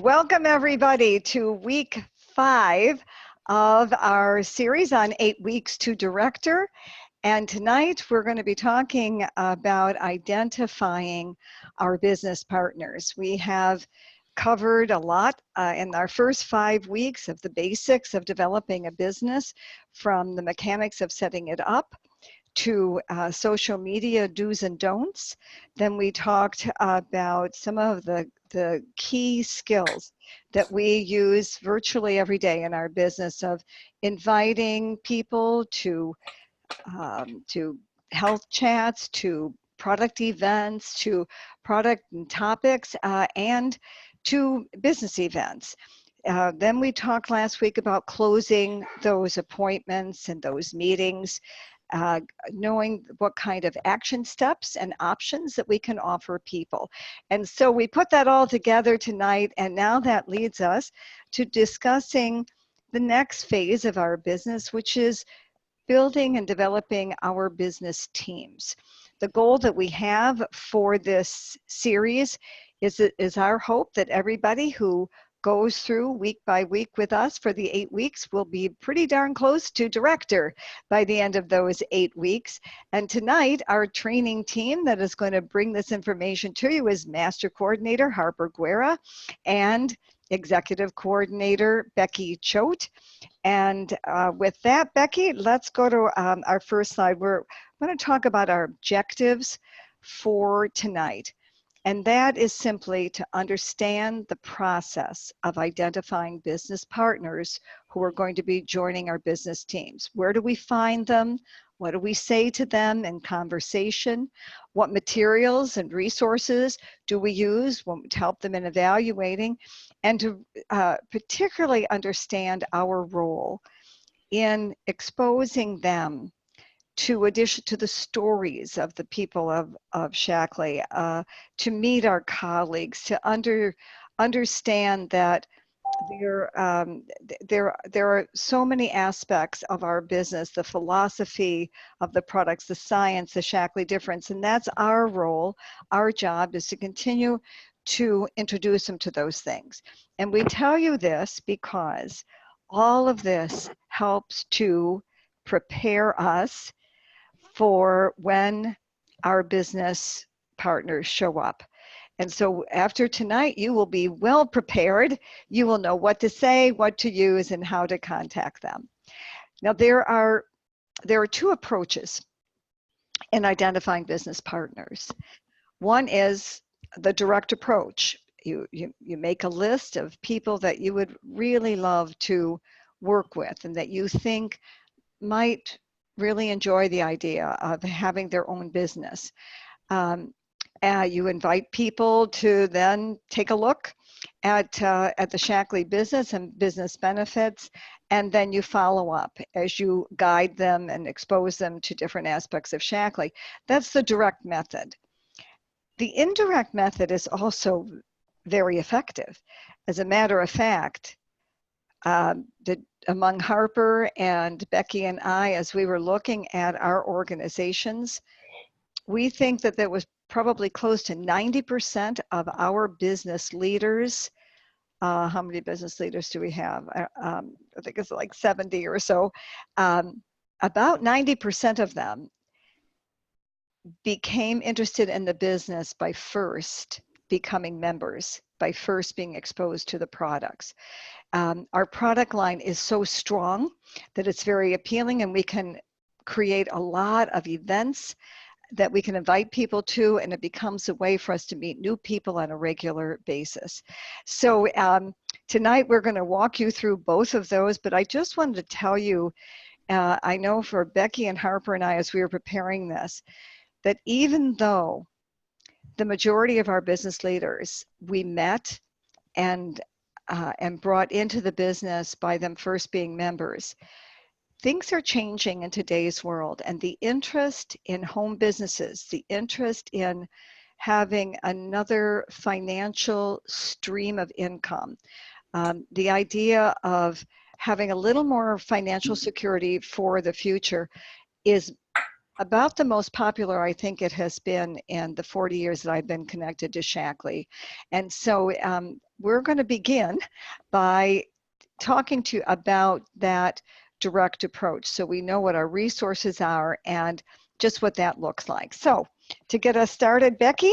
Welcome everybody to week 5 of our series on 8 weeks to director. And tonight we're going to be talking about identifying our business partners. We have covered a lot in our first 5 weeks of the basics of developing a business, from the mechanics of setting it up to social media do's and don'ts. Then we talked about some of the key skills that we use virtually every day in our business, of inviting people to health chats, to product events, to product and topics, and to business events. Then we talked last week about closing those appointments and those meetings, knowing what kind of action steps and options that we can offer people. And so we put that all together tonight, and now that leads us to discussing the next phase of our business, which is building and developing our business teams. The goal that we have for this series is our hope that everybody who goes through week by week with us for the 8 weeks will be pretty darn close to director by the end of those 8 weeks. And tonight, our training team that is going to bring this information to you is Master Coordinator Harper Guerra and Executive Coordinator Becky Choate. And with that, Becky, let's go to our first slide. We're going to talk about our objectives for tonight. And that is simply to understand the process of identifying business partners who are going to be joining our business teams. Where do we find them? What do we say to them in conversation? What materials and resources do we use to help them in evaluating? And to particularly understand our role in exposing them to addition to the stories of the people of Shaklee, to meet our colleagues, to understand that there are so many aspects of our business, the philosophy of the products, the science, the Shaklee difference, and that's our role. Our job is to continue to introduce them to those things. And we tell you this because all of this helps to prepare us for when our business partners show up. And so after tonight, you will be well prepared. You will know what to say, what to use, and how to contact them. Now, there are 2 approaches in identifying business partners. One is the direct approach. You make a list of people that you would really love to work with and that you think might really enjoy the idea of having their own business. You invite people to then take a look at the Shaklee business and business benefits, and then you follow up as you guide them and expose them to different aspects of Shaklee. That's the direct method. The indirect method is also very effective. As a matter of fact, among Harper and Becky and I, as we were looking at our organizations, we think that there was probably close to 90% of our business leaders. How many business leaders do we have? I think it's like 70 or so. About 90% of them became interested in the business by first becoming members, by first being exposed to the products. Our product line is so strong that it's very appealing, and we can create a lot of events that we can invite people to, and it becomes a way for us to meet new people on a regular basis. So tonight we're going to walk you through both of those, but I just wanted to tell you, I know for Becky and Harper and I, as we were preparing this, that even though the majority of our business leaders we met and brought into the business by them first being members, things are changing in today's world, and the interest in home businesses, the interest in having another financial stream of income, the idea of having a little more financial security for the future is about the most popular I think it has been in the 40 years that I've been connected to Shackley. And so we're going to begin by talking to you about that direct approach so we know what our resources are and just what that looks like. So to get us started, Becky?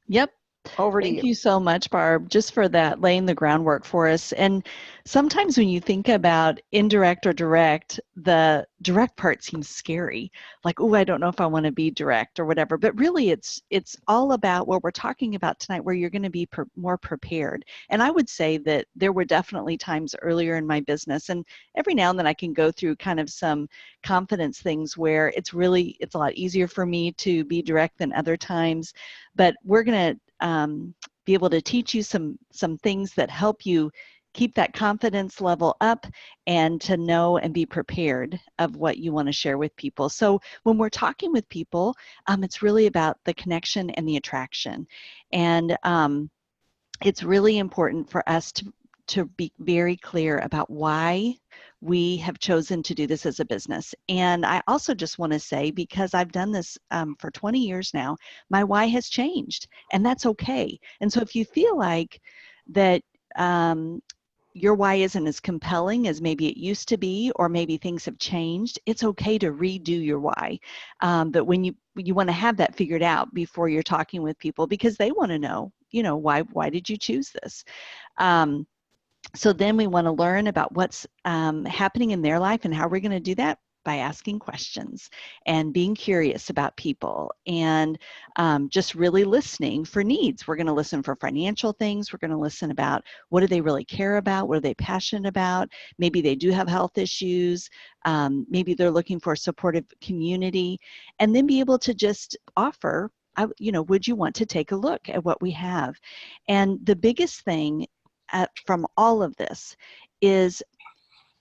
Yep. Over to Thank you. you so much, Barb, just for that, laying the groundwork for us. And sometimes when you think about indirect or direct, the direct part seems scary. Like, oh, I don't know if I want to be direct or whatever. But really, it's all about what we're talking about tonight, where you're going to be more prepared. And I would say that there were definitely times earlier in my business, and every now and then I can go through kind of some confidence things where it's a lot easier for me to be direct than other times. But we're going to be able to teach you some things that help you keep that confidence level up and to know and be prepared of what you want to share with people. So when we're talking with people, it's really about the connection and the attraction. And it's really important for us to be very clear about why we have chosen to do this as a business. And I also just want to say, because I've done this for 20 years now, my why has changed, and that's okay. And so if you feel like that your why isn't as compelling as maybe it used to be, or maybe things have changed, it's okay to redo your why. But when you want to have that figured out before you're talking with people, because they want to know, why did you choose this? So then we want to learn about what's happening in their life, and how we're going to do that by asking questions and being curious about people, and just really listening for needs. We're going to listen for financial things. We're going to listen about what do they really care about? What are they passionate about? Maybe they do have health issues. Maybe they're looking for a supportive community, and then be able to just offer, would you want to take a look at what we have? And the biggest thing from all of this is,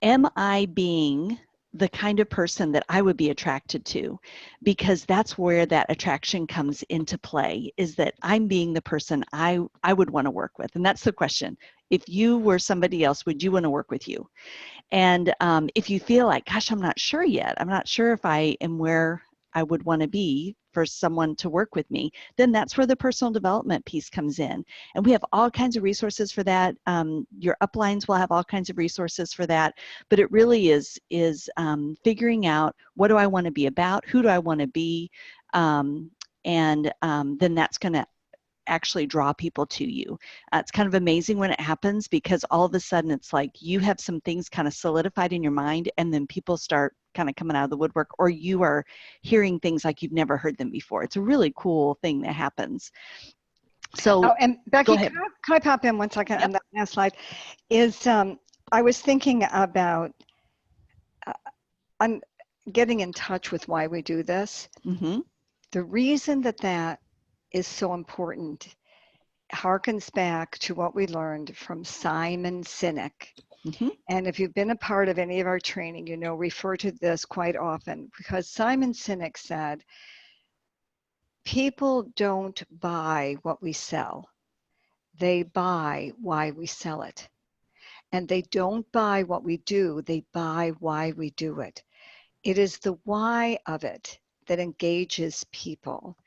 am I being the kind of person that I would be attracted to? Because that's where that attraction comes into play, is that I'm being the person I would want to work with. And that's the question. If you were somebody else, would you want to work with you? And if you feel like, gosh, I'm not sure yet, I'm not sure if I am where I would want to be for someone to work with me, then that's where the personal development piece comes in. And we have all kinds of resources for that. Your uplines will have all kinds of resources for that. But it really is figuring out, what do I want to be about? Who do I want to be? And then that's going to actually draw people to you. It's kind of amazing when it happens, because all of a sudden it's like you have some things kind of solidified in your mind, and then people start kind of coming out of the woodwork, or you are hearing things like you've never heard them before. It's a really cool thing that happens. So, and Becky, go ahead. can I pop in 1 second Yep. on that last slide? Is I was thinking about on getting in touch with why we do this. Mm-hmm. The reason that is so important harkens back to what we learned from Simon Sinek. Mm-hmm. And if you've been a part of any of our training, refer to this quite often, because Simon Sinek said, people don't buy what we sell. They buy why we sell it. And they don't buy what we do, they buy why we do it. It is the why of it that engages people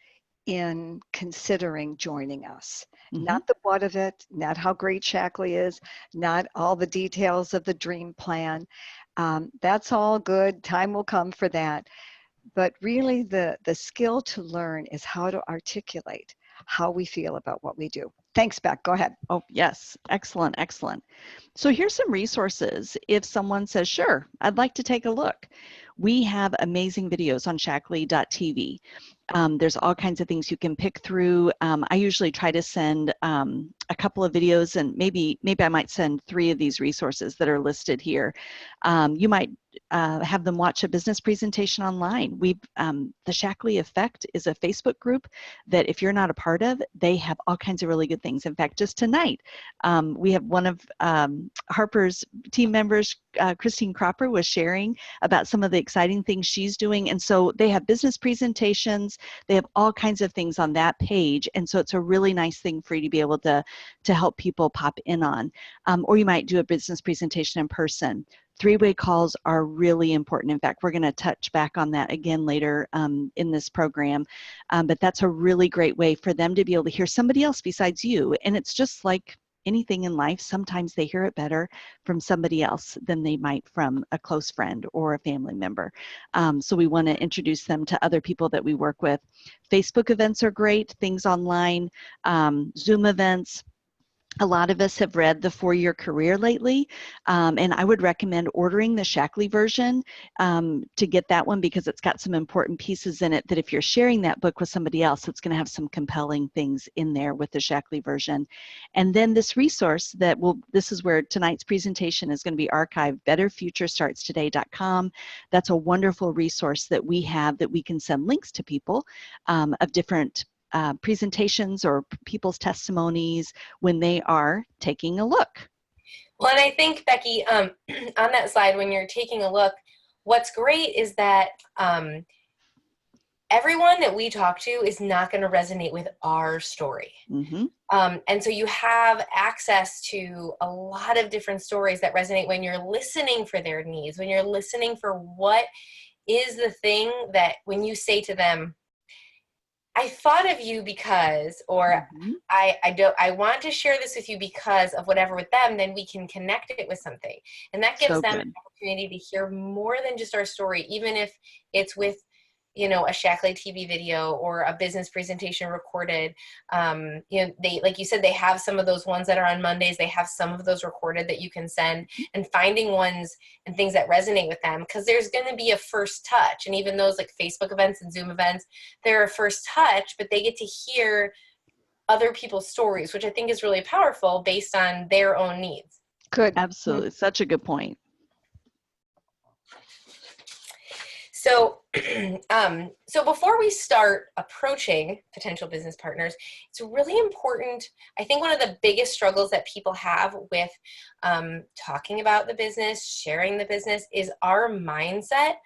in considering joining us. Mm-hmm. Not the what of it, not how great Shackley is, not all the details of the dream plan. That's all good. Time will come for that. But really the skill to learn is how to articulate how we feel about what we do. Thanks, Beck. Go ahead. Oh, yes. Excellent. Excellent. So here's some resources. If someone says, sure, I'd like to take a look. We have amazing videos on Shackley.tv. There's all kinds of things you can pick through. I usually try to send a couple of videos, and maybe I might send 3 of these resources that are listed here. You might have them watch a business presentation online. The Shackley Effect is a Facebook group that, if you're not a part of, they have all kinds of really good things. In fact, just tonight, we have one of Harper's team members, Christine Cropper, was sharing about some of the exciting things she's doing. And so they have business presentations. They have all kinds of things on that page. And so it's a really nice thing for you to be able to help people pop in on. Or you might do a business presentation in person. three-way calls are really important. In fact, we're going to touch back on that again later in this program. But that's a really great way for them to be able to hear somebody else besides you. And it's just like anything in life. Sometimes they hear it better from somebody else than they might from a close friend or a family member. So we want to introduce them to other people that we work with. Facebook events are great, things online, Zoom events. A lot of us have read The 4-Year Career lately, and I would recommend ordering the Shackley version to get that one, because it's got some important pieces in it that if you're sharing that book with somebody else, it's going to have some compelling things in there with the Shackley version. And then this resource this is where tonight's presentation is going to be archived, betterfuturestartstoday.com. That's a wonderful resource that we have that we can send links to people of different presentations or people's testimonies when they are taking a look. Well, and I think, Becky, on that slide, when you're taking a look, what's great is that everyone that we talk to is not going to resonate with our story. Mm-hmm. And so you have access to a lot of different stories that resonate when you're listening for their needs, when you're listening for what is the thing that when you say to them, I thought of you because, or Mm-hmm. I want to share this with you because of whatever with them, then we can connect it with something. And that gives them an opportunity to hear more than just our story, even if it's with, you know, a Shackley TV video or a business presentation recorded. You know, they, like you said, they have some of those ones that are on Mondays. They have some of those recorded that you can send, and finding ones and things that resonate with them, because there's going to be a first touch. And even those like Facebook events and Zoom events, they're a first touch, but they get to hear other people's stories, which I think is really powerful based on their own needs. Good. Absolutely. Such a good point. So, so before we start approaching potential business partners, it's really important. I think one of the biggest struggles that people have with talking about the business, sharing the business, is our mindset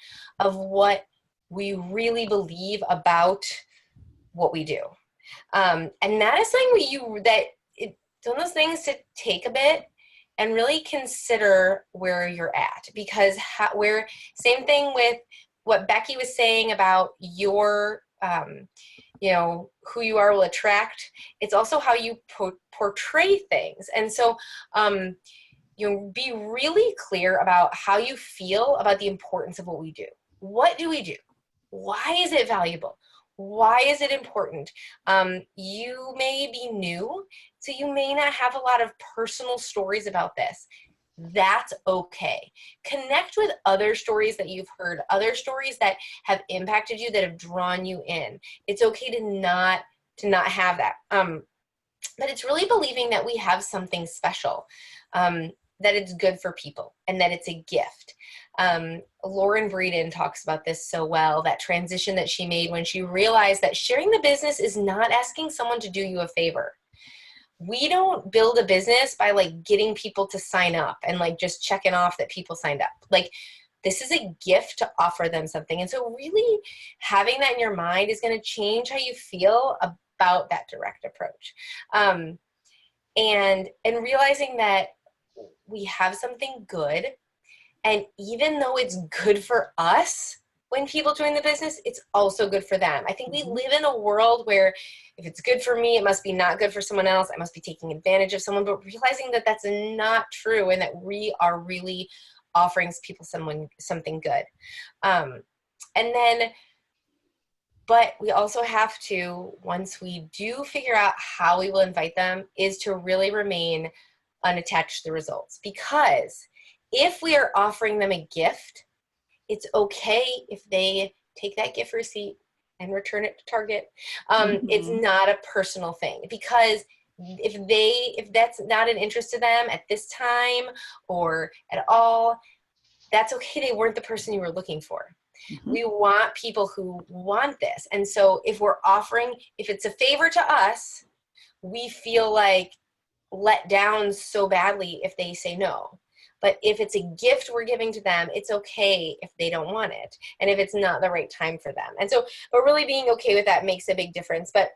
of what we really believe about what we do. And that is something it's one of those things to take a bit and really consider where you're at, because same thing with what Becky was saying about your, you know, who you are will attract. It's also how you portray things. And so, you know, be really clear about how you feel about the importance of what we do. What do we do? Why is it valuable? Why is it important? You may be new, so you may not have a lot of personal stories about this. That's okay. Connect with other stories that you've heard, other stories that have impacted you, that have drawn you in. It's okay to not have that. But it's really believing that we have something special, that it's good for people, and that it's a gift. Lauren Breeden talks about this so well, that transition that she made when she realized that sharing the business is not asking someone to do you a favor. We don't build a business by like getting people to sign up and like just checking off that people signed up. Like, this is a gift to offer them something. And so really having that in your mind is going to change how you feel about that direct approach. And realizing that we have something good, and even though it's good for us, when people join the business, it's also good for them. I think we live in a world where if it's good for me, it must be not good for someone else. I must be taking advantage of someone, but realizing that that's not true, and that we are really offering people something good. But we also have to, once we do figure out how we will invite them, is to really remain unattached to the results. Because if we are offering them a gift, it's okay if they take that gift receipt and return it to Target. It's not a personal thing, because if that's not an interest to them at this time or at all, that's okay. They weren't the person you were looking for. We want people who want this. And so if it's a favor to us, we feel like let down so badly if they say no. But if it's a gift we're giving to them, it's okay if they don't want it, and if it's not the right time for them. And so, but really being okay with that makes a big difference. But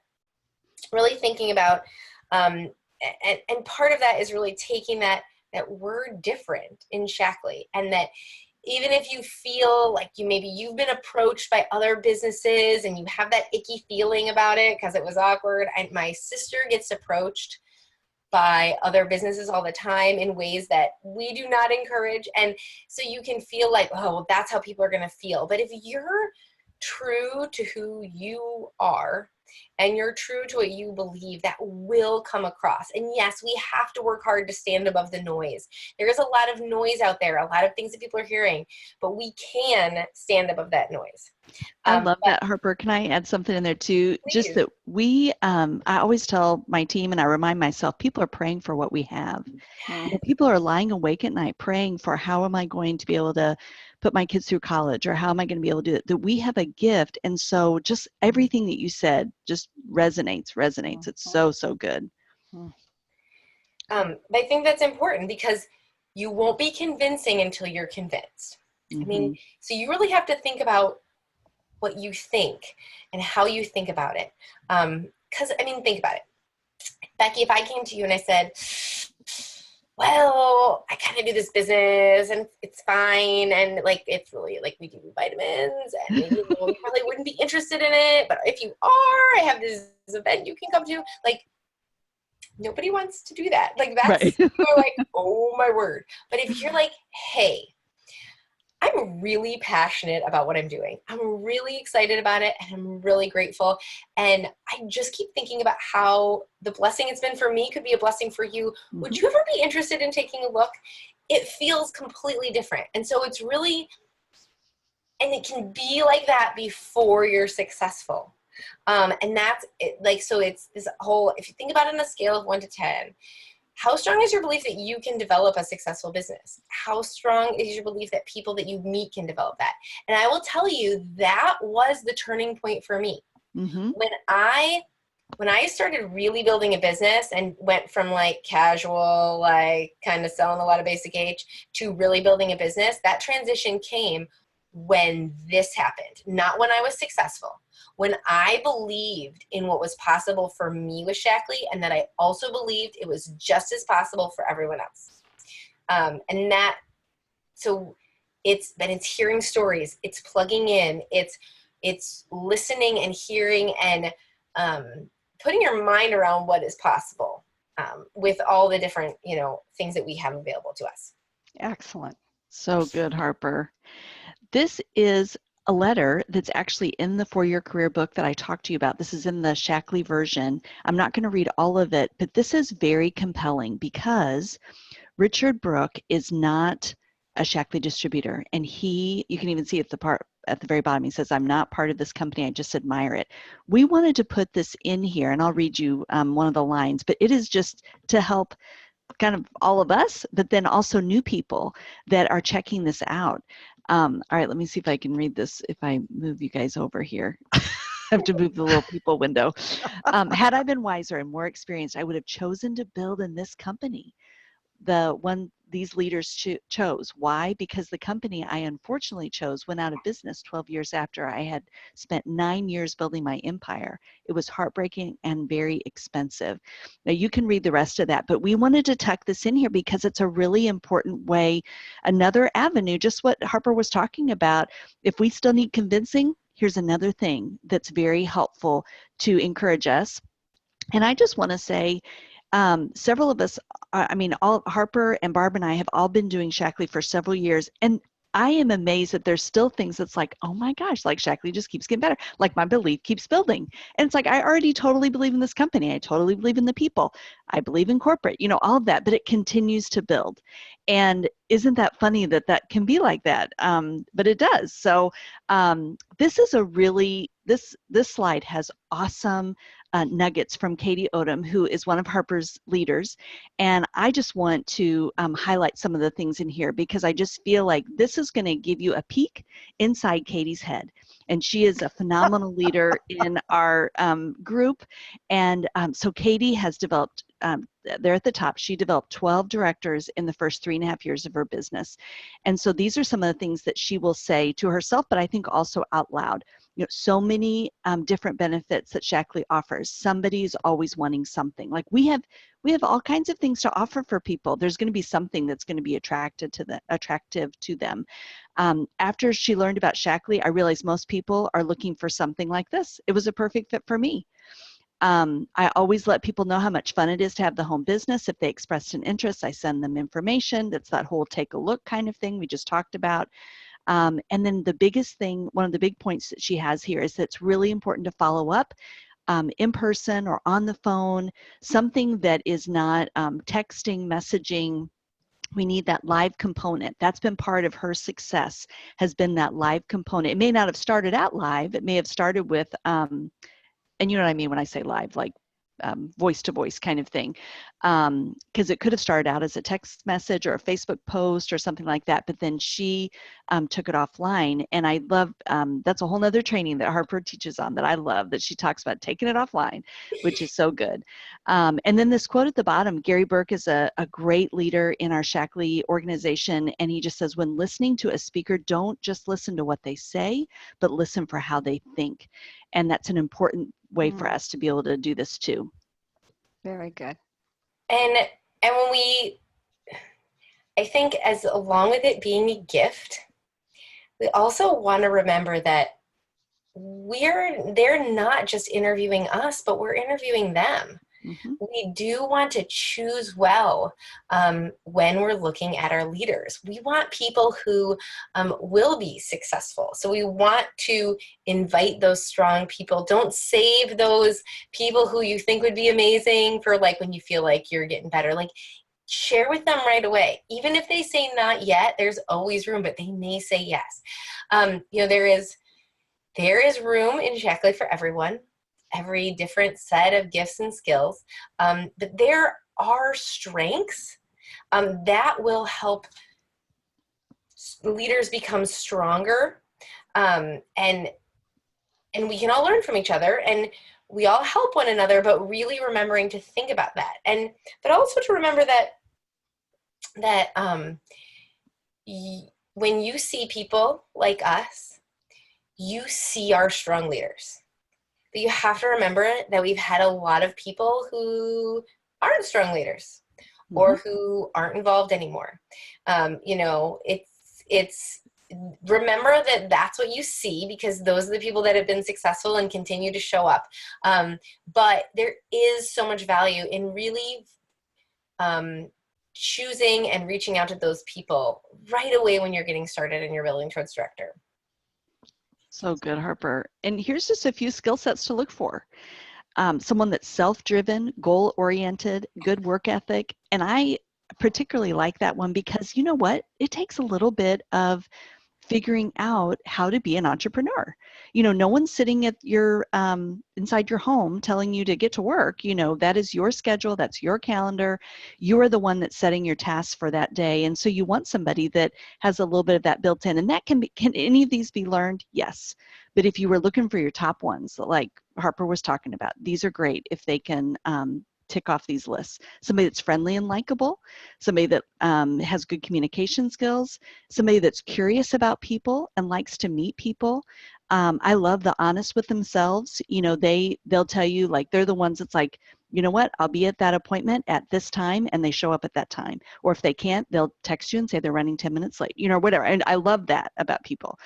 really thinking about, and part of that is really taking that that we're different in Shackley, and that even if you feel like you've been approached by other businesses and you have that icky feeling about it because it was awkward. And my sister gets approached by other businesses all the time in ways that we do not encourage. And so you can feel like, oh, well, that's how people are going to feel. But if you're true to who you are and you're true to what you believe, that will come across. And yes, we have to work hard to stand above the noise. There is a lot of noise out there, a lot of things that people are hearing, but we can stand above that noise. I love that, Harper. Can I add something in there too? Please. Just that I always tell my team and I remind myself, people are praying for what we have. You know, people are lying awake at night praying for how am I going to be able to put my kids through college, or how am I going to be able to do it? That we have a gift. And so just everything that you said just resonates. It's so, so good. I think that's important because you won't be convincing until you're convinced. I mean, so you really have to think about what you think and how you think about it. Because, think about it. Becky, if I came to you and I said, well, I kind of do this business and it's fine. And it's really we do vitamins and maybe you probably wouldn't be interested in it. But if you are, I have this event you can come to. Nobody wants to do that. That's, right. You're oh my word. But if you're hey, I'm really passionate about what I'm doing. I'm really excited about it and I'm really grateful. And I just keep thinking about how the blessing it's been for me could be a blessing for you. Would you ever be interested in taking a look? It feels completely different. And so it's really, and it can be like that before you're successful. And that's it, so it's this whole, if you think about it on a scale of 1 to 10, how strong is your belief that you can develop a successful business? How strong is your belief that people that you meet can develop that? And I will tell you, that was the turning point for me. When I started really building a business and went from casual, kind of selling a lot of basic H to really building a business, that transition came when this happened, not when I was successful. When I believed in what was possible for me with Shackley, and that I also believed it was just as possible for everyone else. So it's hearing stories, it's plugging in, it's listening and hearing and putting your mind around what is possible with all the different, things that we have available to us. Excellent. So good, Harper. This is a letter that's actually in the 4-Year Career book that I talked to you about. This is in the Shackley version. I'm not going to read all of it, but this is very compelling because Richard Brooke is not a Shackley distributor. And you can even see at the very bottom, he says, I'm not part of this company. I just admire it. We wanted to put this in here, and I'll read you one of the lines, but it is just to help kind of all of us, but then also new people that are checking this out. All right, let me see if I can read this if I move you guys over here. I have to move the little people window. Had I been wiser and more experienced, I would have chosen to build in this company, the one these leaders chose. Why? Because the company I unfortunately chose went out of business 12 years after I had spent 9 years building my empire. It was heartbreaking and very expensive. Now you can read the rest of that, but we wanted to tuck this in here because it's a really important way, another avenue, just what Harper was talking about. If we still need convincing, here's another thing that's very helpful to encourage us. And I just want to say, several of us, Harper and Barb and I have all been doing Shackley for several years. And I am amazed that there's still things that's oh my gosh, Shackley just keeps getting better. My belief keeps building. And it's I already totally believe in this company. I totally believe in the people. I believe in corporate, all of that, but it continues to build. And isn't that funny that that can be like that? But it does. So this is this slide has awesome nuggets from Katie Odom, who is one of Harper's leaders. And I just want to highlight some of the things in here because I just feel like this is going to give you a peek inside Katie's head. And she is a phenomenal leader in our group. And so Katie has developed, there at the top, she developed 12 directors in the first 3.5 years of her business. And so these are some of the things that she will say to herself, but I think also out loud. so many different benefits that Shackley offers. Somebody's always wanting something. Like we have all kinds of things to offer for people. There's going to be something that's going to be attractive to them. After she learned about Shackley, I realized most people are looking for something like this. It was a perfect fit for me. I always let people know how much fun it is to have the home business. If they expressed an interest, I send them information. That's that whole take a look kind of thing we just talked about. And then the biggest thing, one of the big points that she has here is that it's really important to follow up in person or on the phone, something that is not texting, messaging. We need that live component. That's been part of her success, has been that live component. It may not have started out live. It may have started with, and you know what I mean when I say live, like voice to voice kind of thing, because it could have started out as a text message or a Facebook post or something like that, but then she took it offline. And I love, that's a whole nother training that Harper teaches on that I love, that she talks about taking it offline, which is so good. And then this quote at the bottom, Gary Burke is a great leader in our Shackley organization, and he just says, when listening to a speaker, don't just listen to what they say, but listen for how they think. And that's an important way for us to be able to do this too. Very good. And when I think as along with it being a gift, we also want to remember that they're not just interviewing us, but we're interviewing them. Mm-hmm. We do want to choose well when we're looking at our leaders. We want people who will be successful. So we want to invite those strong people. Don't save those people who you think would be amazing for like when you feel like you're getting better. Like share with them right away. Even if they say not yet, there's always room, but they may say yes. There is room in Shackley for everyone. Every different set of gifts and skills, but there are strengths that will help leaders become stronger, and we can all learn from each other, and we all help one another, but really remembering to think about that, but also to remember that when you see people like us, you see our strong leaders. But you have to remember that we've had a lot of people who aren't strong leaders or who aren't involved anymore. It's remember that that's what you see, because those are the people that have been successful and continue to show up. But there is so much value in really choosing and reaching out to those people right away when you're getting started and you're building towards director. So good, Harper. And here's just a few skill sets to look for. Someone that's self-driven, goal-oriented, good work ethic. And I particularly like that one because you know what? It takes a little bit of figuring out how to be an entrepreneur. No one's sitting at your inside your home telling you to get to work. That is your schedule, that's your calendar. You are the one that's setting your tasks for that day. And so you want somebody that has a little bit of that built in. And that can any of these be learned? Yes. But if you were looking for your top ones, like Harper was talking about, these are great if they can tick off these lists. Somebody that's friendly and likable, somebody that has good communication skills, somebody that's curious about people and likes to meet people. I love the honest with themselves. They'll tell you, like, they're the ones that's like, you know what, I'll be at that appointment at this time, and they show up at that time. Or if they can't, they'll text you and say they're running 10 minutes late, whatever. And I love that about people.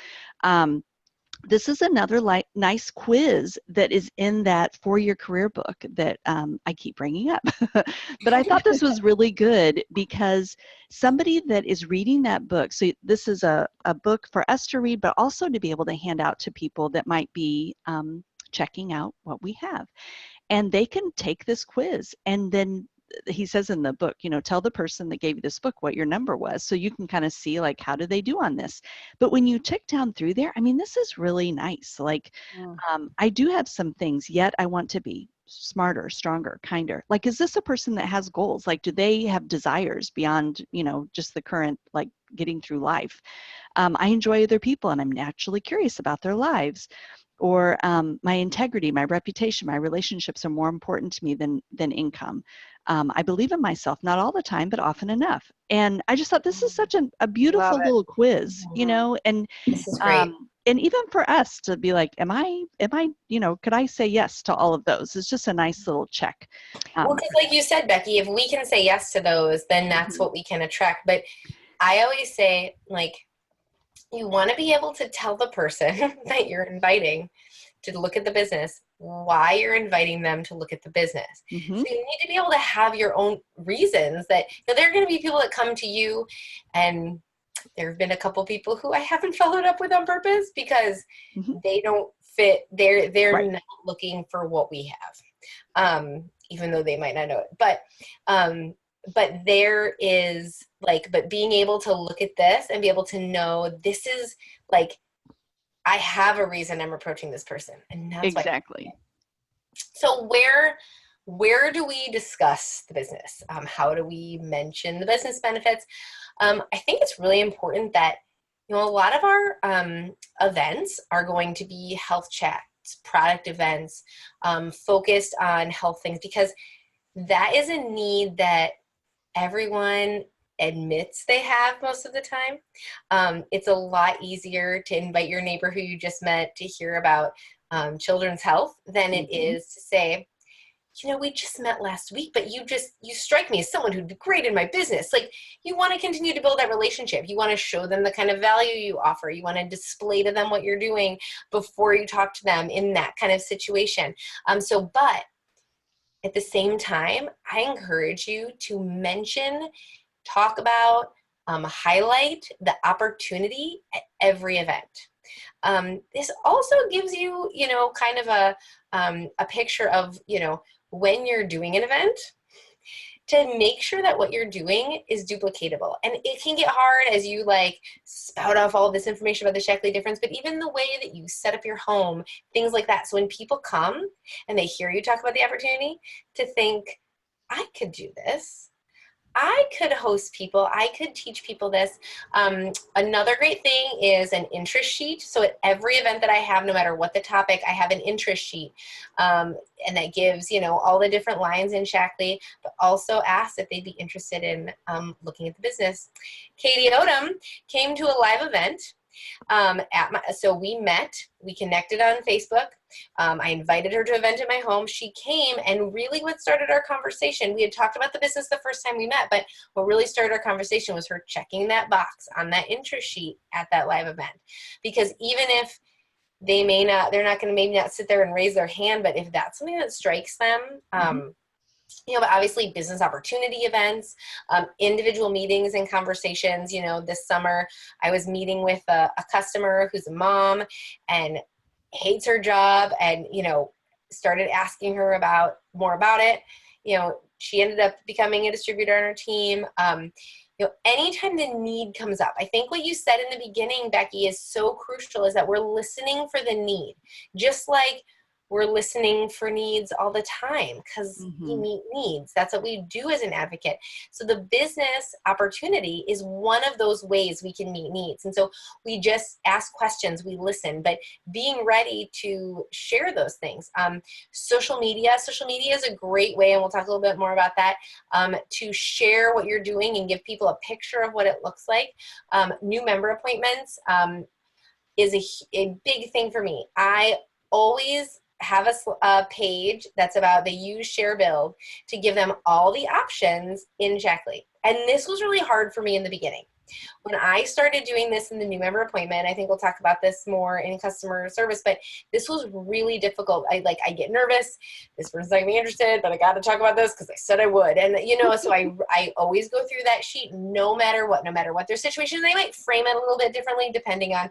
This is another nice quiz that is in that 4-year career book that I keep bringing up. But I thought this was really good because somebody that is reading that book, so this is a book for us to read, but also to be able to hand out to people that might be checking out what we have. And they can take this quiz, and then he says in the book, tell the person that gave you this book what your number was, so you can kind of see, like, how do they do on this. But when you tick down through there, I mean, this is really nice. Like, I do have some things, yet I want to be smarter, stronger, kinder. Like, is this a person that has goals? Like, do they have desires beyond, just the current, like, getting through life? I enjoy other people, and I'm naturally curious about their lives. Or my integrity, my reputation, my relationships are more important to me than income. I believe in myself, not all the time, but often enough. And I just thought this is such a beautiful little quiz, and this is great. and even for us to be like, am I, could I say yes to all of those? It's just a nice little check. Well, because like you said, Becky, if we can say yes to those, then that's what we can attract. But I always say, like, you want to be able to tell the person that you're inviting to look at the business why you're inviting them to look at the business. So you need to be able to have your own reasons that there are going to be people that come to you, and there have been a couple people who I haven't followed up with on purpose because they don't fit. They're not looking for what we have, even though they might not know it. But there is but being able to look at this and be able to know this is I have a reason I'm approaching this person, and that's exactly. So where do we discuss the business? How do we mention the business benefits? I think it's really important that a lot of our events are going to be health chats, product events, focused on health things, because that is a need that everyone admits they have most of the time. It's a lot easier to invite your neighbor who you just met to hear about children's health than it is to say, we just met last week, but you strike me as someone who'd be great in my business. You want to continue to build that relationship. You want to show them the kind of value you offer. You want to display to them what you're doing before you talk to them in that kind of situation. But at the same time, I encourage you to talk about, highlight the opportunity at every event. This also gives you, kind of a picture of, when you're doing an event, to make sure that what you're doing is duplicatable. And it can get hard as you spout off all this information about the Shackley difference, but even the way that you set up your home, things like that. So when people come and they hear you talk about the opportunity, to think, I could do this. I could host people. I could teach people this. Another great thing is an interest sheet. So at every event that I have, no matter what the topic, I have an interest sheet. And that gives, all the different lines in Shackley, but also asks if they'd be interested in looking at the business. Katie Odom came to a live event. So we met, we connected on Facebook. I invited her to an event at my home. She came, and really what started our conversation, we had talked about the business the first time we met, but what really started our conversation was her checking that box on that interest sheet at that live event. Because even if they're not going to maybe not sit there and raise their hand, but if that's something that strikes them, but obviously business opportunity events, individual meetings and conversations. This summer I was meeting with a customer who's a mom and hates her job, and, started asking her more about it. She ended up becoming a distributor on her team. Anytime the need comes up, I think what you said in the beginning, Becky, is so crucial, is that we're listening for the need. Just like we're listening for needs all the time, because we meet needs. That's what we do as an advocate. So the business opportunity is one of those ways we can meet needs. And so we just ask questions, we listen, but being ready to share those things. Social media is a great way, and we'll talk a little bit more about that, to share what you're doing and give people a picture of what it looks like. New member appointments is a big thing for me. I always have a page that's about the use, share, build, to give them all the options in Shackley. And this was really hard for me in the beginning. When I started doing this in the new member appointment, I think we'll talk about this more in customer service, but this was really difficult. I get nervous. This person's not going to be interested, but I got to talk about this because I said I would. And, so I always go through that sheet no matter what their situation. They might frame it a little bit differently depending on,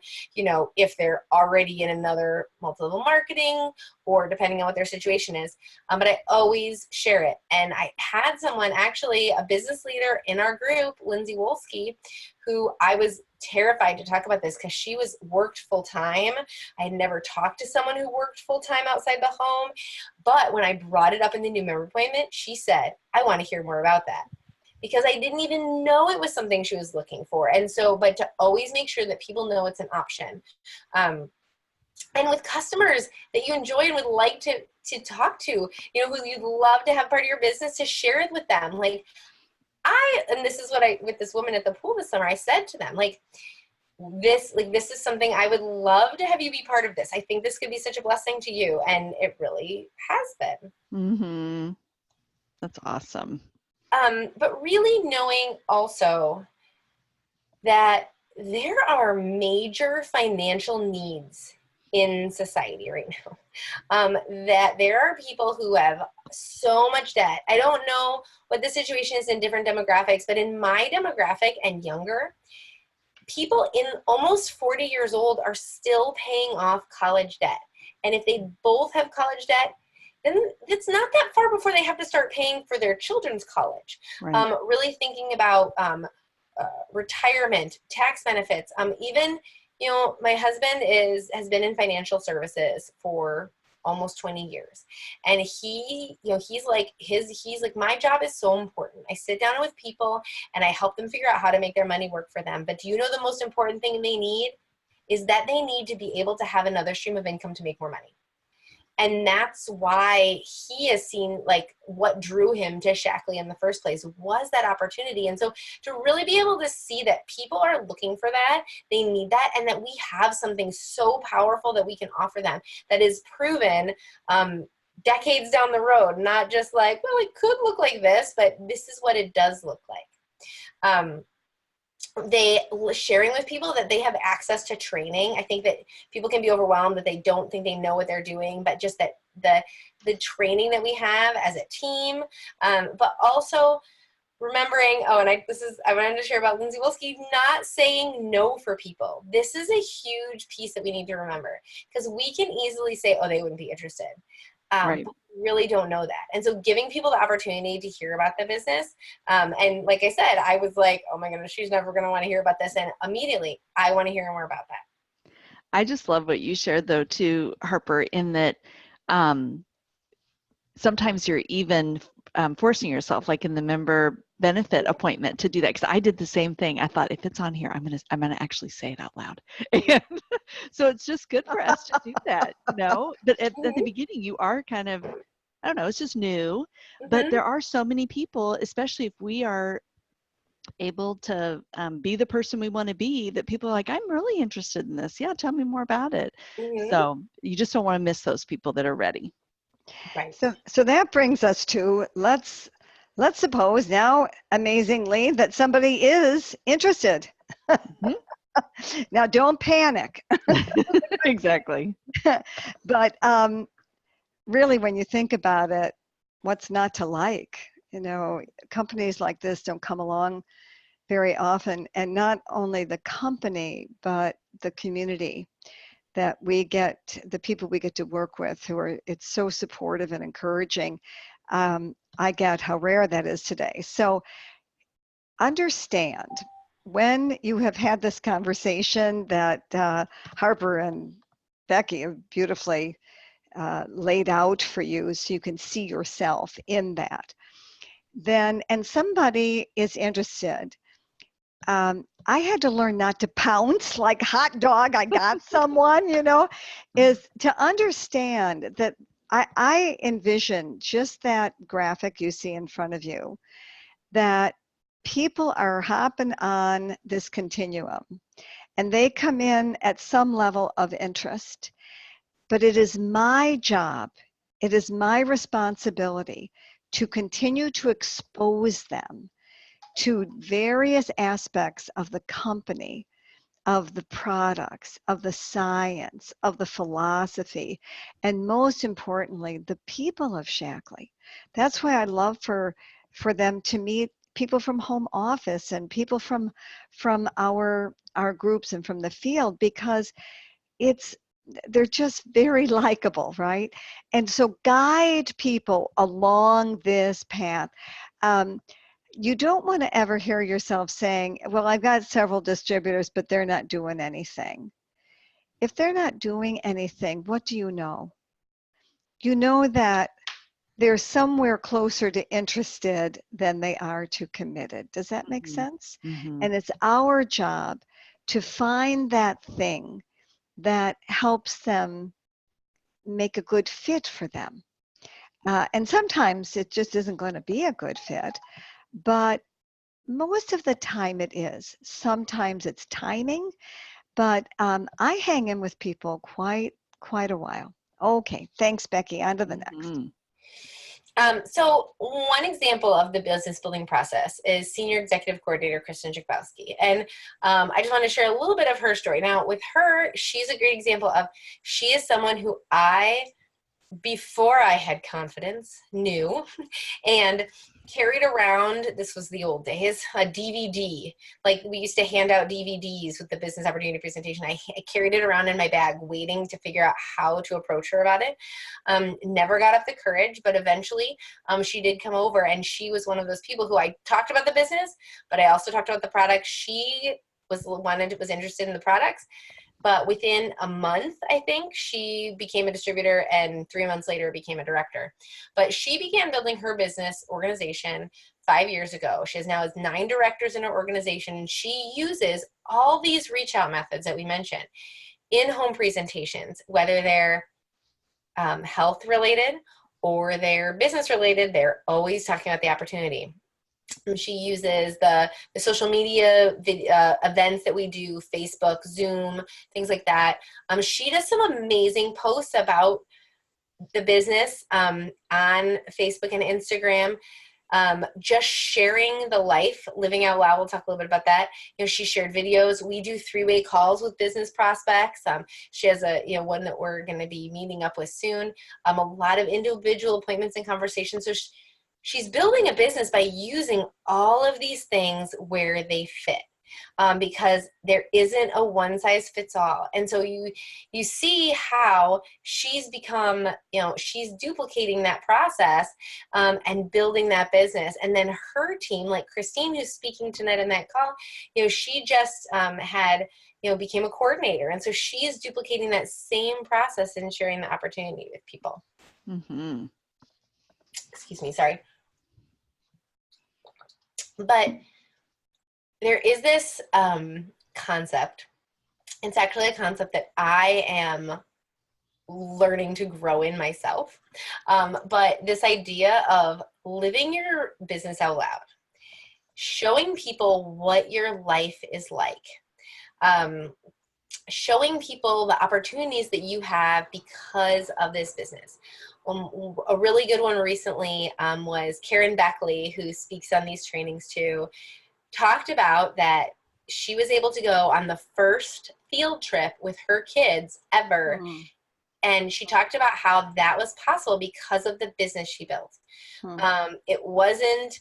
if they're already in another multi-level marketing, or depending on what their situation is. But I always share it. And I had someone, actually a business leader in our group, Lindsay Wolski, who I was terrified to talk about this because she worked full time. I had never talked to someone who worked full time outside the home. But when I brought it up in the new member appointment, she said, I want to hear more about that, because I didn't even know it was something she was looking for. And so, but to always make sure that people know it's an option. And with customers that you enjoy and would like to talk to, who you'd love to have part of your business, to share it with them. And this is what with this woman at the pool this summer, I said to them, this is something I would love to have you be part of this. I think this could be such a blessing to you. And it really has been. Mm-hmm. That's awesome. But really knowing also that there are major financial needs in society right now. That there are people who have so much debt. I don't know what the situation is in different demographics, but in my demographic and younger, people in almost 40 years old are still paying off college debt. And if they both have college debt, then it's not that far before they have to start paying for their children's college. Right. Really thinking about retirement, tax benefits. Even, my husband has been in financial services for almost 20 years. And he's like, my job is so important. I sit down with people and I help them figure out how to make their money work for them. But do you know the most important thing they need is that they need to be able to have another stream of income to make more money. And that's why he has seen, like, what drew him to Shackley in the first place was that opportunity. And so to really be able to see that people are looking for that, they need that, and that we have something so powerful that we can offer them that is proven decades down the road, not just like, well, it could look like this, but this is what it does look like. They sharing with people that they have access to training. I think that people can be overwhelmed that they don't think they know what they're doing, but just that the training that we have as a team, but also remembering, I wanted to share about Lindsay Wolski, not saying no for people. This is a huge piece that we need to remember, because we can easily say, oh, they wouldn't be interested. Right. But we really don't know that. And so giving people the opportunity to hear about the business. And like I said, I was like, oh my goodness, she's never going to want to hear about this. And immediately I want to hear more about that. I just love what you shared, though, too, Harper, in that sometimes you're even forcing yourself, like in the member benefit appointment, to do that. Because I did the same thing. I thought, if it's on here, I'm gonna actually say it out loud. And so it's just good for us to do that, But at the beginning, you are kind of, I don't know, it's just new. But there are so many people, especially if we are able to be the person we want to be, that people are like, I'm really interested in this. Yeah, tell me more about it. So you just don't want to miss those people that are ready. Right. So that brings us to, let's suppose now, amazingly, that somebody is interested. Now, don't panic. Exactly. But really, when you think about it, what's not to like? Companies like this don't come along very often, and not only the company, but the community that we get, the people we get to work with, it's so supportive and encouraging. I get how rare that is today. So understand, when you have had this conversation that Harper and Becky have beautifully laid out for you, so you can see yourself in that, and somebody is interested, I had to learn not to pounce like hot dog, I got someone, is to understand that I envision just that graphic you see in front of you, that people are hopping on this continuum and they come in at some level of interest, but it is my job, it is my responsibility to continue to expose them to various aspects of the company, of the products, of the science, of the philosophy, and most importantly, the people of Shackley. That's why I love for them to meet people from home office and people from our groups and from the field, because they're just very likable, right? And so guide people along this path. You don't want to ever hear yourself saying, well, I've got several distributors, but they're not doing anything. If they're not doing anything, what do you know? You know that they're somewhere closer to interested than they are to committed. Does that make sense? And it's our job to find that thing that helps them make a good fit for them. And sometimes it just isn't going to be a good fit, but most of the time it is. Sometimes it's timing. but I hang in with people quite a while. Okay, thanks, Becky. On to the next. So one example of the business building process is Senior Executive Coordinator Kristen Jakbowski. And I just want to share a little bit of her story. Now, with her, she's a great example of, she is someone who before I had confidence, knew and carried around, this was the old days, a DVD. Like we used to hand out DVDs with the business opportunity presentation. I carried it around in my bag waiting to figure out how to approach her about it. Never got up the courage, but eventually she did come over, and she was one of those people who I talked about the business, but I also talked about the product. She was the one that was interested in the products. But within a month, I think, she became a distributor, and 3 months later became a director. But she began building her business organization 5 years ago. She now has 9 directors in her organization, and she uses all these reach out methods that we mentioned in home presentations, whether they're health related or they're business related. They're always talking about the opportunity. She uses the social media events that we do, Facebook, Zoom, things like that. She does some amazing posts about the business on Facebook and Instagram, just sharing the life, living out loud. We'll talk a little bit about that. She shared videos. We do 3-way calls with business prospects. She has one that we're going to be meeting up with soon. A lot of individual appointments and conversations. So she's building a business by using all of these things where they fit, because there isn't a one-size-fits-all. And so you see how she's become, she's duplicating that process and building that business. And then her team, like Christine, who's speaking tonight in that call, she just became a coordinator. And so she is duplicating that same process and sharing the opportunity with people. Mm-hmm. Excuse me, sorry. But there is this concept. It's actually a concept that I am learning to grow in myself. But this idea of living your business out loud, showing people what your life is like, showing people the opportunities that you have because of this business. A really good one recently was Karen Beckley, who speaks on these trainings too, talked about that she was able to go on the first field trip with her kids ever. Mm. And she talked about how that was possible because of the business she built. It wasn't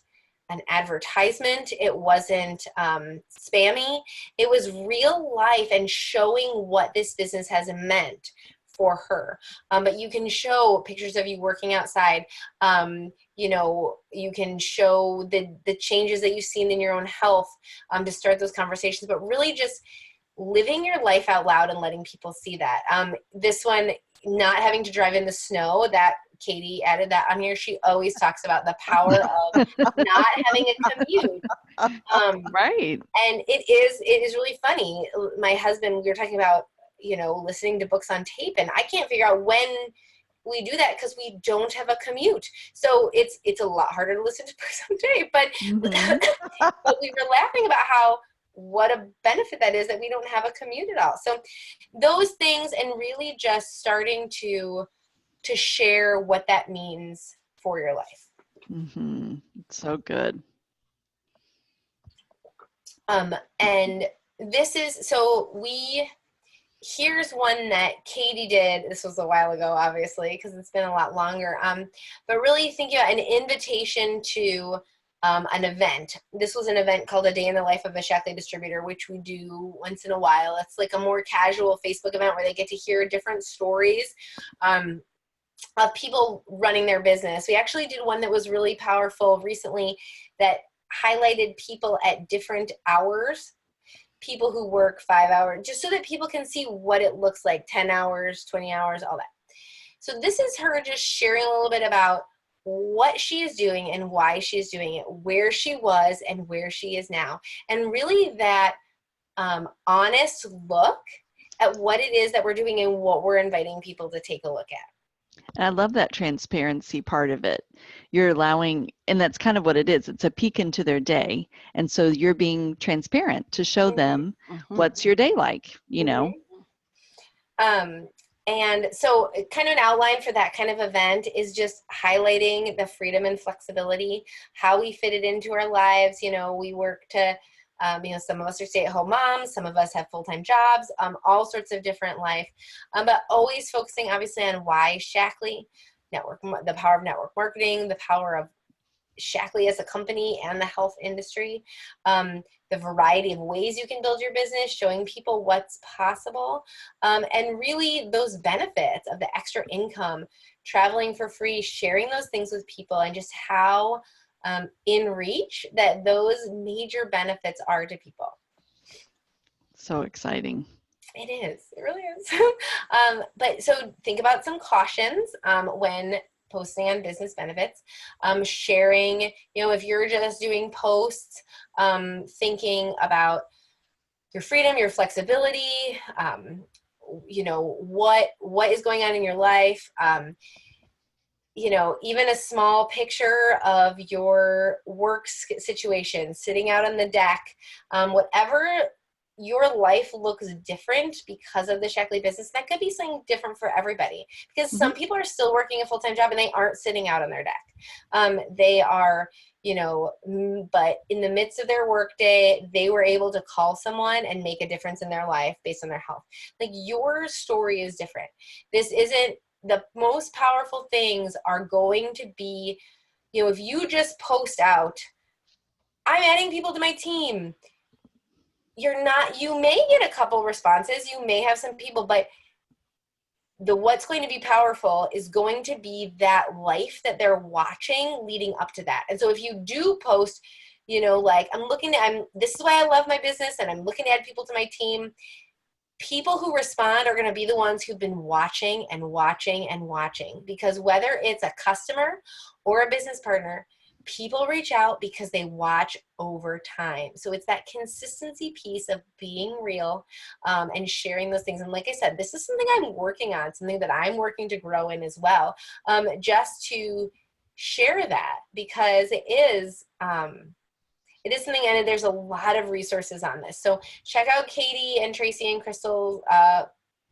an advertisement. It wasn't spammy. It was real life and showing what this business has meant for her. But you can show pictures of you working outside. You can show the changes that you've seen in your own health to start those conversations, but really just living your life out loud and letting people see that. This one, not having to drive in the snow, that Katie added that on here. She always talks about the power of not having a commute. Right. And it is really funny. My husband, we were talking about, listening to books on tape, and I can't figure out when we do that because we don't have a commute. So it's a lot harder to listen to books on tape, but, but we were laughing about what a benefit that is that we don't have a commute at all. So those things, and really just starting to share what that means for your life. Mm-hmm. So good. And this is, here's one that Katie did. This was a while ago, obviously, because it's been a lot longer. But really thinking about an invitation to an event. This was an event called A Day in the Life of a Shackley Distributor, which we do once in a while. It's like a more casual Facebook event where they get to hear different stories of people running their business. We actually did one that was really powerful recently that highlighted people at different hours, people who work 5 hours, just so that people can see what it looks like, 10 hours, 20 hours, all that. So this is her just sharing a little bit about what she is doing and why she is doing it, where she was and where she is now, and really that honest look at what it is that we're doing and what we're inviting people to take a look at. And I love that transparency part of it. You're allowing, and that's kind of what it is. It's a peek into their day. And so you're being transparent to show them what's your day like, you know? And so kind of an outline for that kind of event is just highlighting the freedom and flexibility, how we fit it into our lives. You know, we work to, you know, some of us are stay-at-home moms, some of us have full-time jobs, all sorts of different life, but always focusing obviously on why Shackley, the power of network marketing, the power of Shackley as a company and the health industry, the variety of ways you can build your business, showing people what's possible, and really those benefits of the extra income, traveling for free, sharing those things with people, and just how in reach that those major benefits are to people. So exciting. It is. It really is. But so think about some cautions when posting on business benefits, sharing, you know, if you're just doing posts, thinking about your freedom, your flexibility, you know, what is going on in your life, you know, even a small picture of your work situation, sitting out on the deck, whatever your life looks different because of the Shackley business. That could be something different for everybody, because some people are still working a full-time job and they aren't sitting out on their deck. They are, you know, but in the midst of their workday, they were able to call someone and make a difference in their life based on their health. Like, your story is different. This isn't, the most powerful things are going to be, you know, if you just post out, I'm adding people to my team, you're not, you may get a couple responses, you may have some people, but what's going to be powerful is going to be that life that they're watching leading up to that. And so if you do post, you know, like, this is why I love my business and I'm looking to add people to my team, people who respond are going to be the ones who've been watching and watching and watching, because whether it's a customer or a business partner, people reach out because they watch over time. So it's that consistency piece of being real, and sharing those things. And like I said, this is something I'm working on, something that I'm working to grow in as well, just to share that, because it is something, and there's a lot of resources on this. So check out Katie and Tracy and Crystal's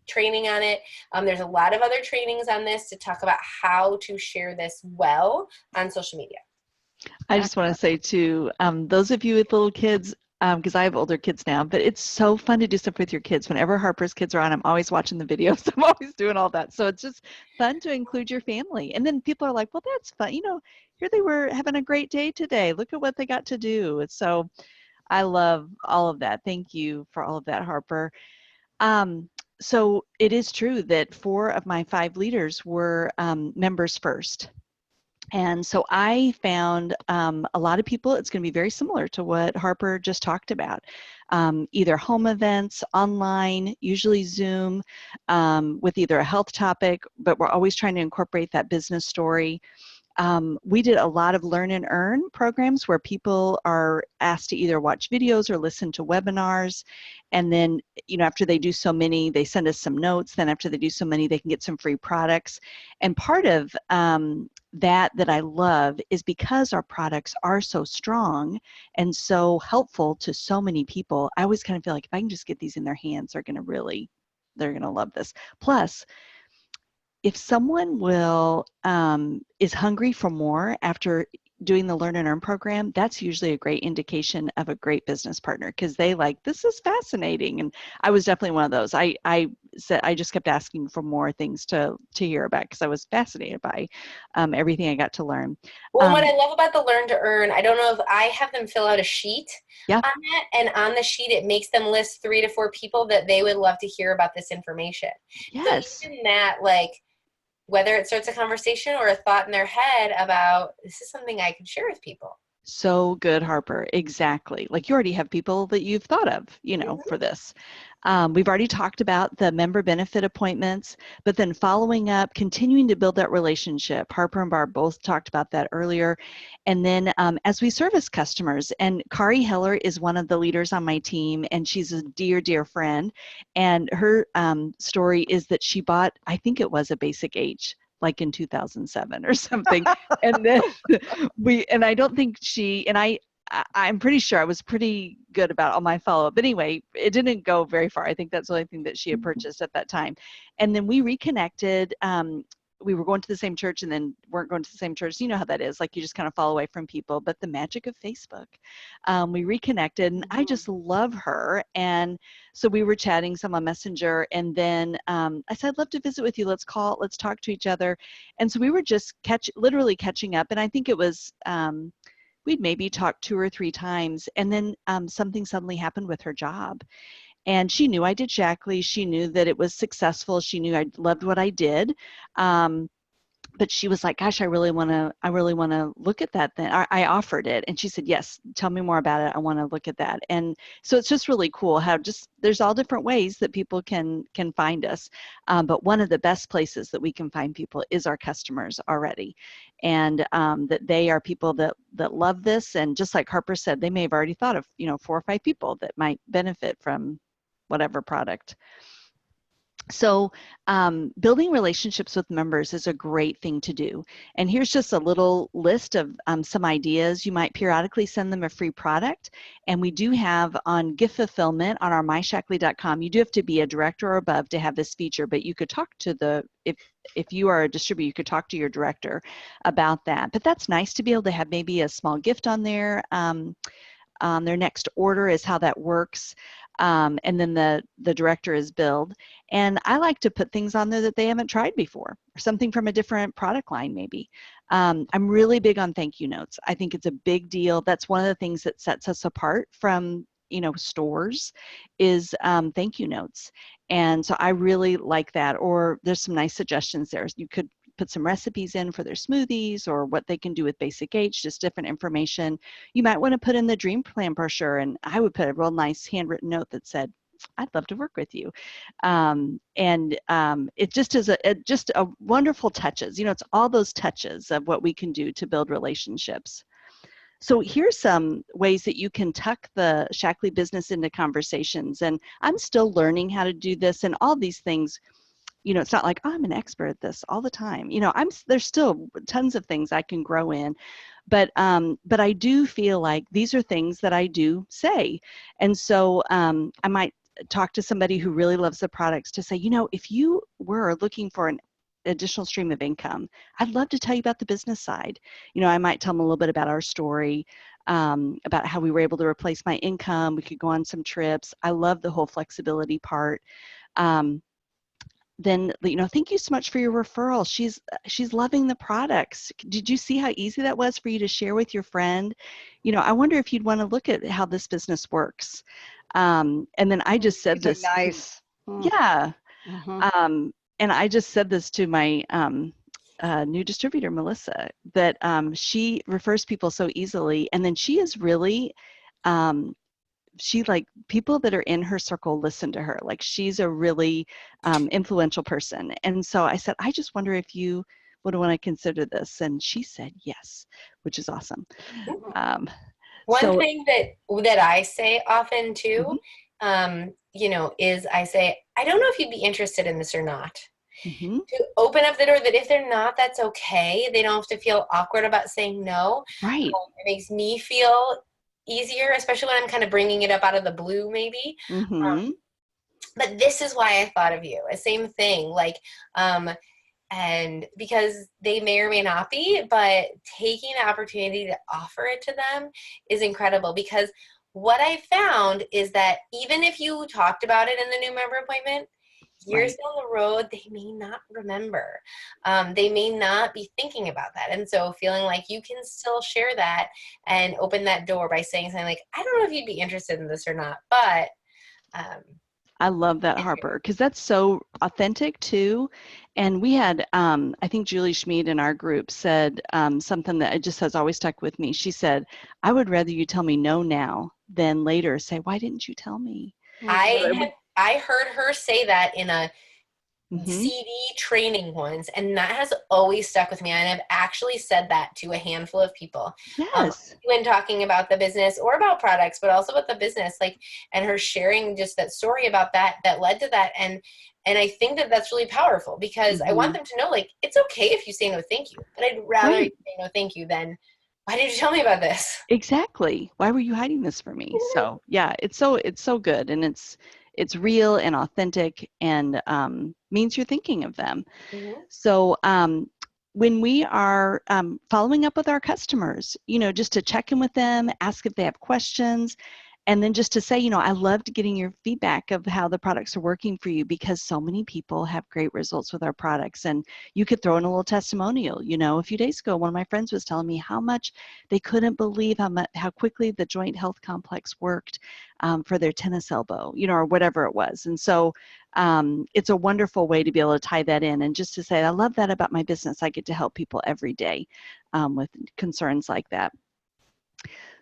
training on it. There's a lot of other trainings on this to talk about how to share this well on social media. I just want to say to those of you with little kids, because I have older kids now, but it's so fun to do stuff with your kids. Whenever Harper's kids are on, I'm always watching the videos. I'm always doing all that. So it's just fun to include your family. And then people are like, well, that's fun. You know, here they were having a great day today. Look at what they got to do. So I love all of that. Thank you for all of that, Harper. So it is true that 4 of my 5 leaders were members first. And so I found a lot of people, it's going to be very similar to what Harper just talked about. Either home events, online, usually Zoom, with either a health topic, but we're always trying to incorporate that business story. We did a lot of learn and earn programs where people are asked to either watch videos or listen to webinars. And then, you know, after they do so many, they send us some notes. Then after they do so many, they can get some free products. And part of that I love is because our products are so strong and so helpful to so many people, I always kind of feel like if I can just get these in their hands, they're going to love this. Plus, if someone is hungry for more after doing the Learn and Earn program, that's usually a great indication of a great business partner, because they like, this is fascinating. And I was definitely one of those. I said, I just kept asking for more things to hear about, because I was fascinated by everything I got to learn. Well, what I love about the Learn to Earn, I don't know if I have them fill out a sheet on it, and on the sheet it makes them list 3 to 4 people that they would love to hear about this information. Yes. So even that, like, whether it starts a conversation or a thought in their head about, this is something I can share with people. So good, Harper. Exactly. Like, you already have people that you've thought of, you know, for this. We've already talked about the member benefit appointments, but then following up, continuing to build that relationship. Harper and Barb both talked about that earlier. And then as we service customers, and Kari Heller is one of the leaders on my team, and she's a dear, dear friend. And her story is that she bought, I think it was a Basic H, like in 2007 or something. And then I don't think I'm pretty sure I was pretty good about all my follow-up. But anyway, it didn't go very far. I think that's the only thing that she had purchased at that time. And then we reconnected. We were going to the same church and then weren't going to the same church. You know how that is. Like you just kind of fall away from people. But the magic of Facebook, we reconnected and I just love her. And so we were chatting some on Messenger. And then I said, I'd love to visit with you. Let's talk to each other. And so we were just literally catching up. And I think it was, we'd maybe talked 2 or 3 times. And then something suddenly happened with her job. And she knew I did Shackley. She knew that it was successful. She knew I loved what I did. But she was like, gosh, I really want to look at that then. I offered it. And she said, yes, tell me more about it. I want to look at that. And so it's just really cool how there's all different ways that people can find us. But one of the best places that we can find people is our customers already. And that they are people that love this. And just like Harper said, they may have already thought of, 4 or 5 people that might benefit from whatever product. So building relationships with members is a great thing to do. And here's just a little list of some ideas. You might periodically send them a free product. And we do have on gift fulfillment on our myshackley.com, you do have to be a director or above to have this feature, but you could talk to if you are a distributor, you could talk to your director about that. But that's nice to be able to have maybe a small gift on there. Their next order is how that works. And then the director is billed. And I like to put things on there that they haven't tried before, or something from a different product line maybe. I'm really big on thank you notes. I think it's a big deal. That's one of the things that sets us apart from stores is thank you notes. And so I really like that. Or there's some nice suggestions there. You could put some recipes in for their smoothies or what they can do with Basic H, just different information. You might want to put in the dream plan brochure, and I would put a real nice handwritten note that said, I'd love to work with you. It just is just a wonderful touches. It's all those touches of what we can do to build relationships. So here's some ways that you can tuck the Shackley business into conversations. And I'm still learning how to do this, and all these things, it's not like, oh, I'm an expert at this all the time. There's still tons of things I can grow in, but I do feel like these are things that I do say. And so I might talk to somebody who really loves the products to say, if you were looking for an additional stream of income, I'd love to tell you about the business side. I might tell them a little bit about our story, about how we were able to replace my income. We could go on some trips. I love the whole flexibility part. Then, thank you so much for your referral. She's loving the products. Did you see how easy that was for you to share with your friend? I wonder if you'd want to look at how this business works. And then I just said These this. are nice. Yeah. Mm-hmm. And I just said this to my new distributor, Melissa, that she refers people so easily. And then she is really, people that are in her circle listen to her. Like she's a really influential person. And so I said, I just wonder if you would want to consider this. And she said yes, which is awesome. One thing that I say often too, is I say, I don't know if you'd be interested in this or not. Mm-hmm. To open up the door that if they're not, that's okay. They don't have to feel awkward about saying no. Right. It makes me feel easier, especially when I'm kind of bringing it up out of the blue maybe. Mm-hmm. But this is why I thought of you. Same thing. And because they may or may not be, but taking the opportunity to offer it to them is incredible, because what I found is that even if you talked about it in the new member appointment, years down the road, they may not remember. They may not be thinking about that. And so feeling like you can still share that and open that door by saying something like, I don't know if you'd be interested in this or not, but I love that, Harper, because that's so authentic too. And we had, I think Julie Schmid in our group said something that just has always stuck with me. She said, I would rather you tell me no now than later say, why didn't you tell me? I heard her say that in a CD training once, and that has always stuck with me. And I've actually said that to a handful of people. Yes. When talking about the business or about products, but also about the business, and her sharing just that story about that led to that. And I think that that's really powerful, because I want them to know, it's okay if you say no, thank you, but I'd rather you say no, thank you than why did you tell me about this? Exactly. Why were you hiding this from me? So yeah, it's so good, and it's real and authentic, and means you're thinking of them. Mm-hmm. So when we are following up with our customers, just to check in with them, ask if they have questions, and then just to say, I loved getting your feedback of how the products are working for you, because so many people have great results with our products. And you could throw in a little testimonial. A few days ago, one of my friends was telling me how much they couldn't believe how quickly the Joint Health Complex worked for their tennis elbow, or whatever it was. And so it's a wonderful way to be able to tie that in, and just to say, I love that about my business. I get to help people every day with concerns like that.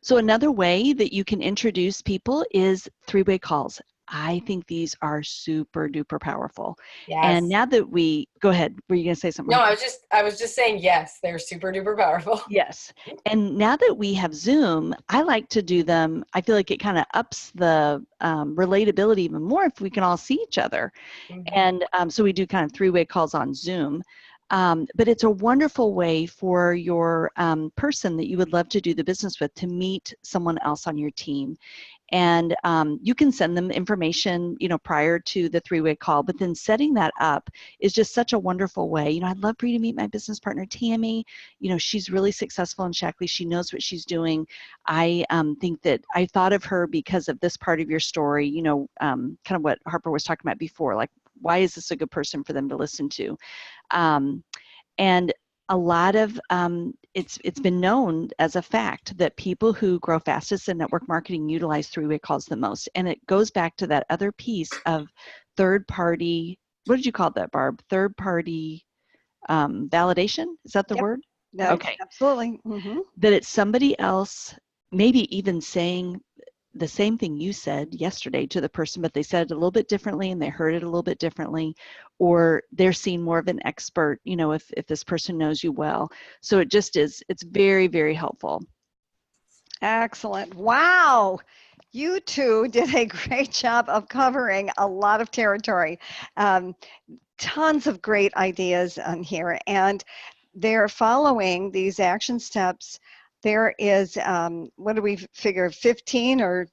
So another way that you can introduce people is three-way calls. I think these are super duper powerful. And Yes. now that go ahead, were you going to say something? No, I was just saying, yes, they're super duper powerful. Yes. And now that we have Zoom, I like to do them. I feel like it kind of ups the relatability even more if we can all see each other. Mm-hmm. And so we do kind of three-way calls on Zoom. But it's a wonderful way for your person that you would love to do the business with to meet someone else on your team. And you can send them information, prior to the three-way call, but then setting that up is just such a wonderful way. I'd love for you to meet my business partner, Tammy. She's really successful in Shackley. She knows what she's doing. I think that I thought of her because of this part of your story, kind of what Harper was talking about before, like, why is this a good person for them to listen to? And a lot of it's been known as a fact that people who grow fastest in network marketing utilize three-way calls the most. And it goes back to that other piece of third party. What did you call that, Barb? Third party validation? Is that the Yep. word? No, Okay. absolutely. Mm-hmm. That it's somebody else, maybe even saying the same thing you said yesterday to the person, but they said it a little bit differently and they heard it a little bit differently, or they're seeing more of an expert, if this person knows you well. So it's very, very helpful. Excellent. Wow. You two did a great job of covering a lot of territory. Tons of great ideas on here, and they're following these action steps. There is, what do we figure, 15 or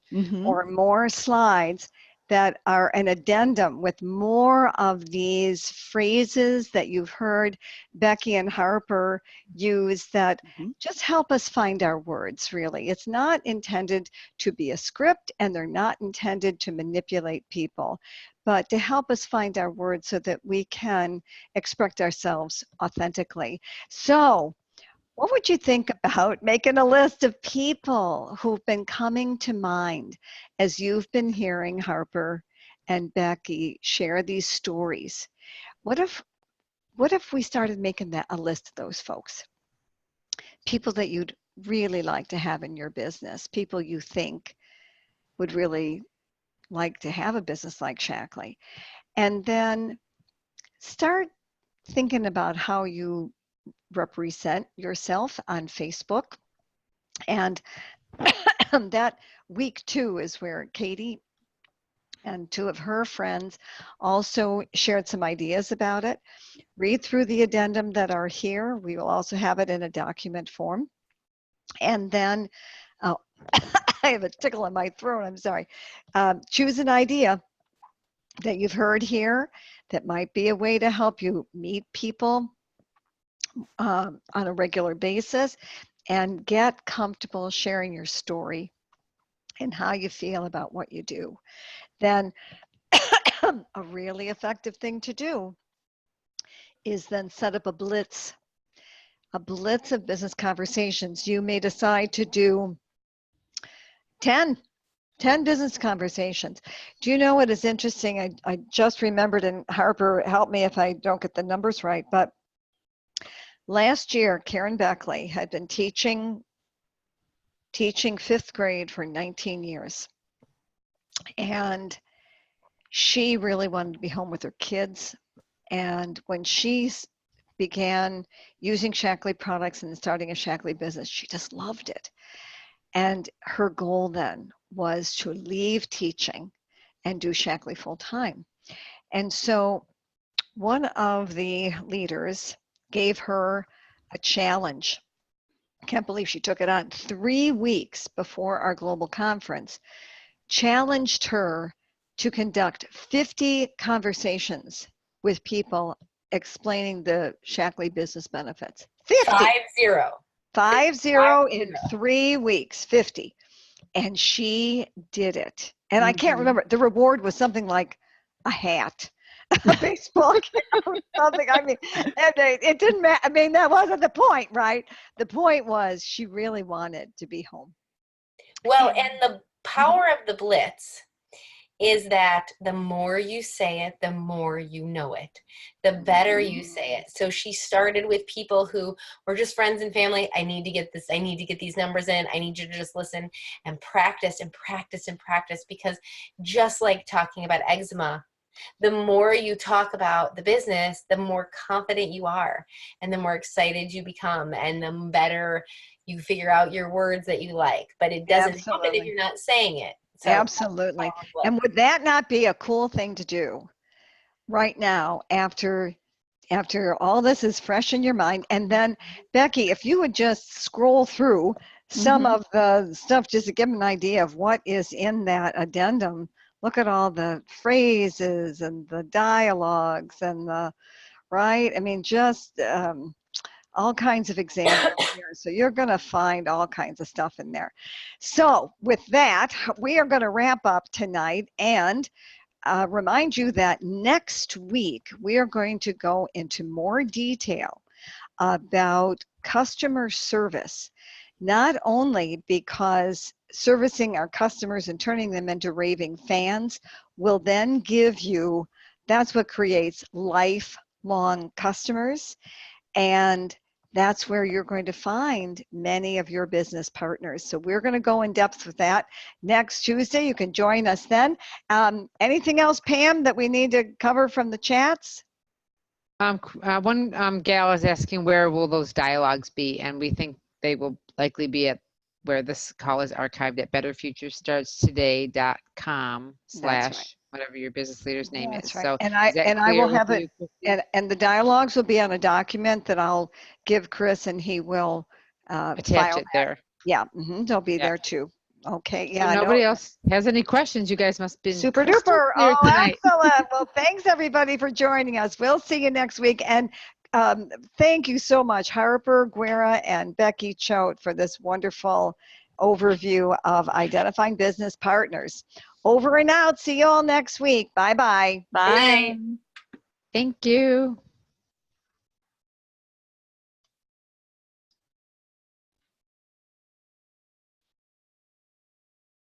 more slides that are an addendum with more of these phrases that you've heard Becky and Harper use that just help us find our words, really. It's not intended to be a script, and they're not intended to manipulate people, but to help us find our words so that we can express ourselves authentically. So, what would you think about making a list of people who've been coming to mind as you've been hearing Harper and Becky share these stories? What if we started making that a list of those folks? People that you'd really like to have in your business, people you think would really like to have a business like Shackley. And then start thinking about how you represent yourself on Facebook. And that week 2 is where Katie and 2 of her friends also shared some ideas about it. Read through the addendum that are here. We will also have it in a document form. And then, oh, I have a tickle in my throat, I'm sorry. Choose an idea that you've heard here that might be a way to help you meet people on a regular basis, and get comfortable sharing your story and how you feel about what you do. Then a really effective thing to do is then set up a blitz of business conversations. You may decide to do 10 business conversations. Do you know what is interesting? I just remembered, and Harper, help me if I don't get the numbers right, but last year, Karen Beckley had been teaching 5th grade for 19 years. And she really wanted to be home with her kids. And when she began using Shackley products and starting a Shackley business, she just loved it. And her goal then was to leave teaching and do Shackley full time. And so one of the leaders gave her a challenge. can't believe she took it on 3 weeks before our global conference, challenged her to conduct 50 conversations with people explaining the Shackley business benefits. 50. 5-0. 5-0 in 3 weeks, 50. And she did it. And I can't remember, the reward was something like a hat, a baseball cap, or something. I mean, and it didn't matter. I mean, that wasn't the point, right? The point was she really wanted to be home. Well, and the power of the Blitz is that the more you say it, the more you know it, the better you say it. So she started with people who were just friends and family. I need to get this. I need to get these numbers in. I need you to just listen and practice and practice and practice, because just like talking about eczema, the more you talk about the business, the more confident you are and the more excited you become and the better you figure out your words that you like. But it doesn't happen if you're not saying it. So Absolutely. And would that not be a cool thing to do right now after all this is fresh in your mind? And then, Becky, if you would just scroll through some of the stuff just to give them an idea of what is in that addendum. Look at all the phrases and the dialogues and the, right? I mean, just all kinds of examples here. So you're going to find all kinds of stuff in there. So with that, we are going to wrap up tonight and remind you that next week we are going to go into more detail about customer service, not only because servicing our customers and turning them into raving fans will then give you, that's what creates lifelong customers. And that's where you're going to find many of your business partners. So we're going to go in depth with that next Tuesday. You can join us then. Anything else, Pam, that we need to cover from the chats? One gal is asking where will those dialogues be, and we think they will likely be at where this call is archived at betterfuturestartstoday.com/ whatever your business leader's name is. Right. So and I will have it, and the dialogues will be on a document that I'll give Chris, and he will attach it there. Yeah, they'll be there too. Okay, yeah. So nobody else has any questions? You guys must be super duper. Oh, tonight. Excellent. Well, thanks everybody for joining us. We'll see you next week. And thank you so much, Harper, Guerra, and Becky Choate, for this wonderful overview of identifying business partners. Over and out. See you all next week. Bye-bye. Bye. Thank you.